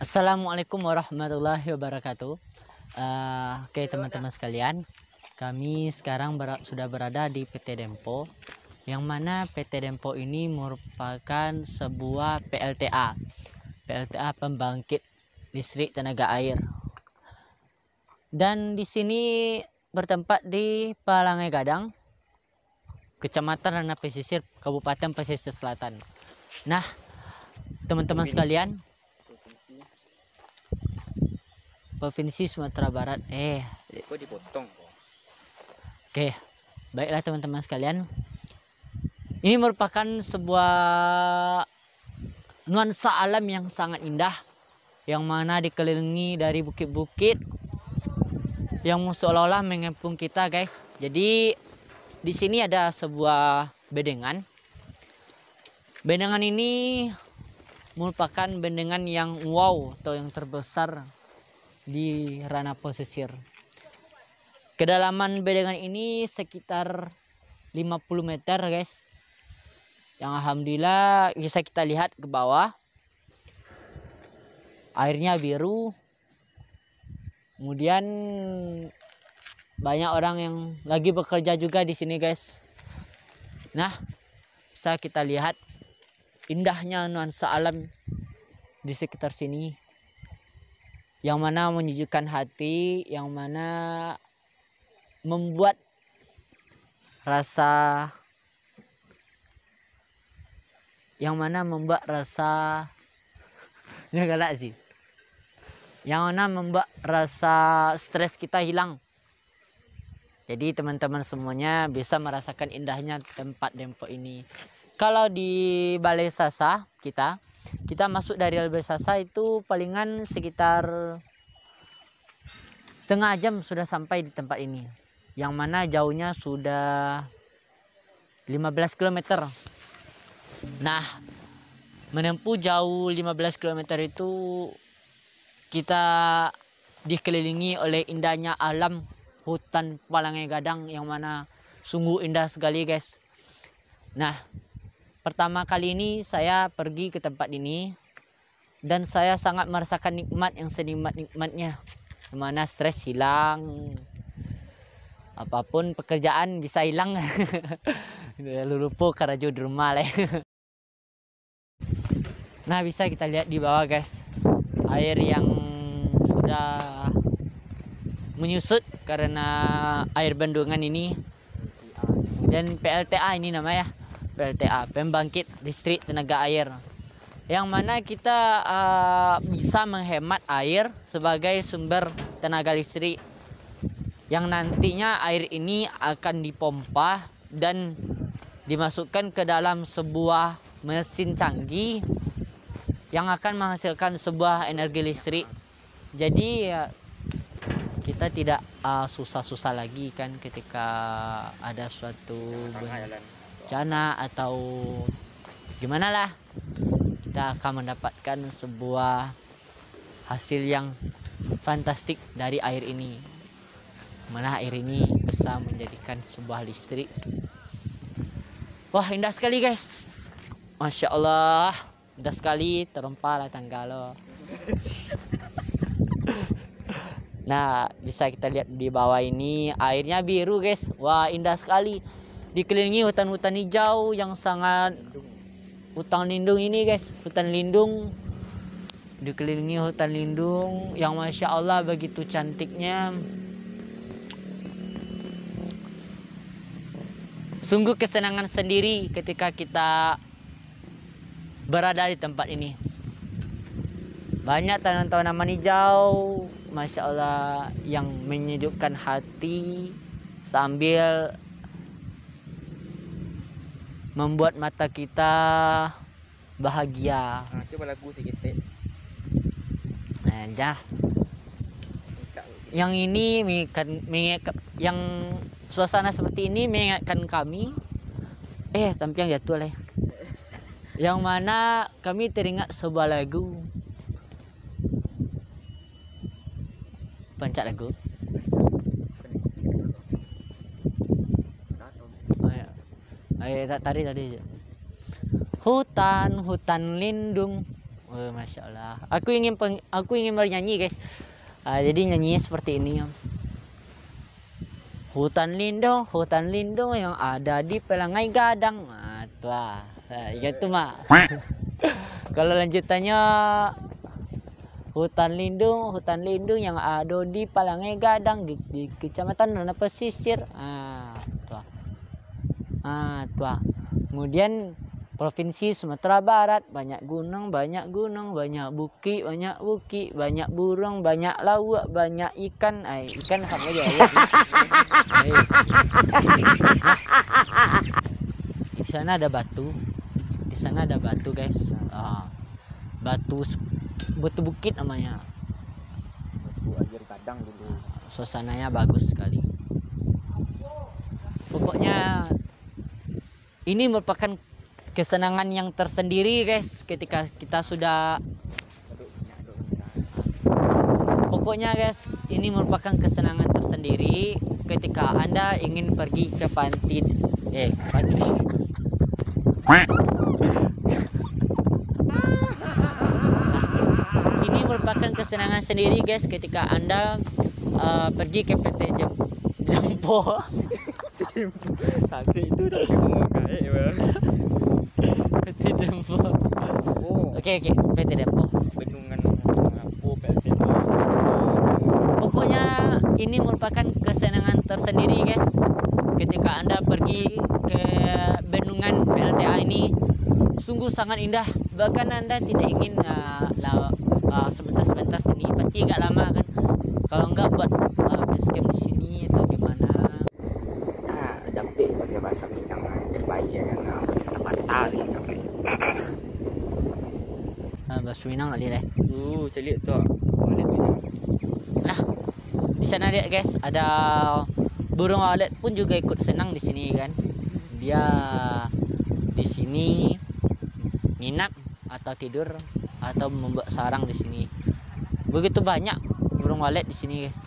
Assalamualaikum warahmatullahi wabarakatuh. Oke teman-teman sekalian, kami sekarang sudah berada di PT Dempo, yang mana PT Dempo ini merupakan sebuah PLTA pembangkit listrik tenaga air. Dan di sini bertempat di Palangai Gadang, Kecamatan Ranah Pesisir, Kabupaten Pesisir Selatan. Nah, teman-teman sekalian, Provinsi Sumatera Barat. Kok dipotong kok? Oke, baiklah teman-teman sekalian. Ini merupakan sebuah nuansa alam yang sangat indah, yang mana dikelilingi dari bukit-bukit yang seolah-olah mengepung kita, guys. Jadi di sini ada sebuah bedengan. Bedengan ini merupakan bedengan yang wow atau yang terbesar di ranah pesisir. Kedalaman bedengan ini sekitar 50 meter, guys. Yang alhamdulillah bisa kita lihat ke bawah. Airnya biru. Kemudian banyak orang yang lagi bekerja juga di sini, guys. Nah, bisa kita lihat indahnya nuansa alam di sekitar sini, yang mana menyejukkan hati, yang mana membuat rasa yang membuat stres kita hilang. Jadi teman-teman semuanya bisa merasakan indahnya tempat Dempo ini. Kalau di Balai Sasa kita masuk dari Balai Sasa itu palingan sekitar setengah jam sudah sampai di tempat ini, yang mana jauhnya sudah 15 km. Nah, menempuh jauh 15 km itu kita dikelilingi oleh indahnya alam hutan Palangai Gadang, yang mana sungguh indah sekali, guys. Nah, pertama kali ini saya pergi ke tempat ini dan saya sangat merasakan nikmat yang senikmat-nikmatnya, dimana stres hilang, apapun pekerjaan bisa hilang. Lupa karajo di rumah lah. Nah, bisa kita lihat di bawah, guys, air yang sudah menyusut karena air bendungan ini. Dan PLTA ini namanya, PLTA pembangkit listrik tenaga air, yang mana kita bisa menghemat air sebagai sumber tenaga listrik, yang nantinya air ini akan dipompa dan dimasukkan ke dalam sebuah mesin canggih yang akan menghasilkan sebuah energi listrik. Jadi kita tidak susah-susah lagi kan ketika ada suatu bencana atau gimana lah, kita akan mendapatkan sebuah hasil yang fantastik dari air ini, mana air ini bisa menjadikan sebuah listrik. Wah, indah sekali, guys, masya Allah, indah sekali, terempah lah tanggal. Nah, bisa kita lihat di bawah ini airnya biru, guys. Wah, indah sekali, dikelilingi hutan-hutan hijau yang sangat hutan lindung ini, guys. Hutan lindung, dikelilingi hutan lindung yang masya Allah begitu cantiknya. Sungguh kesenangan sendiri ketika kita berada di tempat ini. Banyak tanaman-tanaman hijau, masya Allah, yang menyejukkan hati sambil membuat mata kita bahagia. Coba lagu sedikit. Nah, yang ini yang suasana seperti ini mengingatkan kami tampil jatuh lah, yang mana kami teringat sebuah lagu. Pencak lagu. Tadi. Hutan lindung. Oh, Masya Allah. Aku ingin bernyanyi guys. Jadi nyanyinya seperti ini. Hutan lindung yang ada di Pelangai Gadang. Nah, tuh. Nah, gitu mah. Kalau lanjutannya hutan lindung yang ada di Pelangai Gadang di Kecamatan Rana Pesisir. Tuh. Kemudian Provinsi Sumatera Barat, banyak gunung, banyak bukit, banyak burung, banyak laut, banyak ikan. Ikan sama aja ya. Di sana ada batu. Guys. Batu bukit namanya. Batu air Gadang dulu. Suasananya bagus sekali. Pokoknya ini merupakan kesenangan yang tersendiri guys ketika kita sudah pokoknya guys ini merupakan kesenangan tersendiri ketika Anda ingin pergi ke panti ini merupakan kesenangan sendiri guys ketika Anda pergi ke PT Jempo. Tadi itu udah ngomong kayak PT Dempo. Oh, Oke, PT Dempo. bendungan Apo PT. Pokoknya ini merupakan kesenangan tersendiri guys ketika Anda pergi ke bendungan PLTA ini. Sungguh sangat indah, bahkan Anda tidak ingin sebentar sini, pasti agak lama kan kalau enggak buat base camp di sini atau gimana. Dampik pakai bahasa Minang terbaik ya kan. Mata ni. Bahasa Minang kali deh. Celik tu. Boleh Minang. Nah, di sana lihat guys, ada burung walet pun juga ikut senang di sini kan. Dia di sini nginap atau tidur atau membuat sarang di sini. Begitu banyak burung walet di sini guys.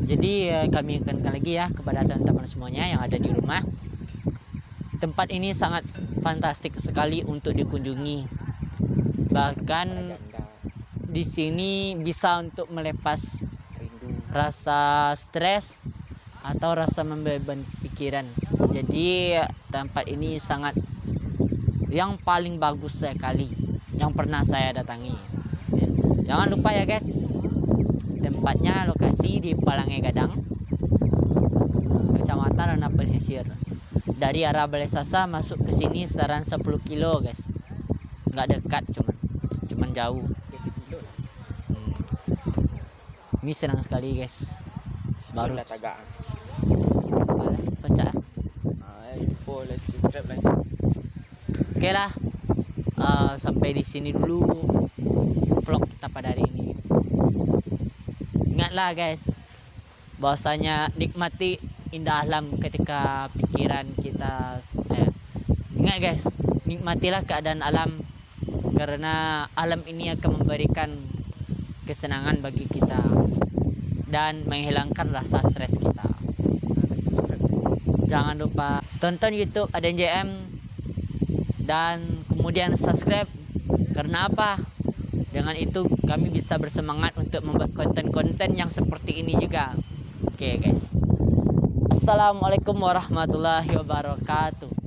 Jadi kami ingatkan lagi ya kepada teman-teman semuanya yang ada di rumah. Tempat ini sangat fantastik sekali untuk dikunjungi. Bahkan di sini bisa untuk melepas rasa stres atau rasa membeban pikiran. Jadi tempat ini sangat yang paling bagus sekali yang pernah saya datangi. Jangan lupa ya guys. Tempatnya lokasi di Pelangai Gadang, Kecamatan Rana Pesisir. Dari arah Balai Sasa masuk ke sini sekitaran 10 kilo guys. Nggak dekat, cuman jauh. Ini senang sekali guys. Baru tagak. pecah. Boleh subscribe lagi. Oke lah. Sampai di sini dulu vlog kita pada hari ini. Ingatlah guys, bahwasanya nikmati indah alam ketika pikiran kita ingat guys, nikmatilah keadaan alam karena alam ini akan memberikan kesenangan bagi kita dan menghilangkan rasa stres kita. Jangan lupa tonton YouTube Aden JM dan kemudian subscribe. Karena apa? Dengan itu kami bisa bersemangat untuk membuat konten-konten yang seperti ini juga. Oke guys. Assalamualaikum warahmatullahi wabarakatuh.